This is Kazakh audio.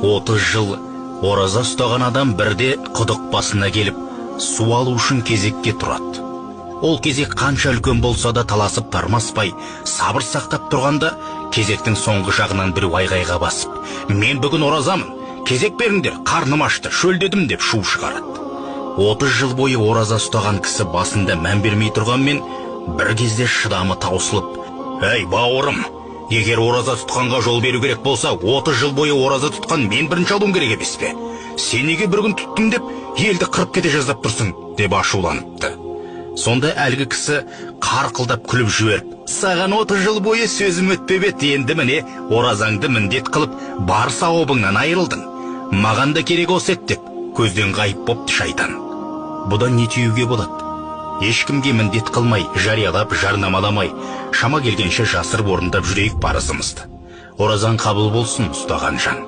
30 жыл ораза ұстаған адам бірде құдық басына келіп, су алу үшін кезекке тұрады. Ол кезек қанша үлкен болса да таласып тармаспай, сабыр сақтап тұрғанда, кезектің соңғы жағынан бір айғайға басып, мен бүгін оразамын, кезек беріңдер, қарным ашты, шөлдедім деп шу шығарады. 30 жыл бойы ораза ұстаған кісі басында мән бермей тұрғанмен, бір кезде шыдамы таусылып, «Әй, бауырым, егер ораза тұтқанға жол беру керек болса, 30 жыл бойы ораза тұтқан мен бірінші алуым керек емес пе? Сен неге бір күн тұттың деп, елді қырып кете жаздап тұрсың?» деп ашуланыпты. Сонда әлгі кісі қарқылдап күліп жіберіп, «Саған 30 жыл бойы сөзім өтпеп еді, енді міне оразаңды міндет қылып, бар сауабыңнан айырылдың. Маған да керек осы еді» деп көзден ғайып бопты шайтан. Бұдан не түюге болады? Ешкімге міндет қылмай, жариялап, жарнамаламай, шама келгенше жасырып орындап жүрейік парызымызды. Оразаң қабыл болсын, ұстаған жан.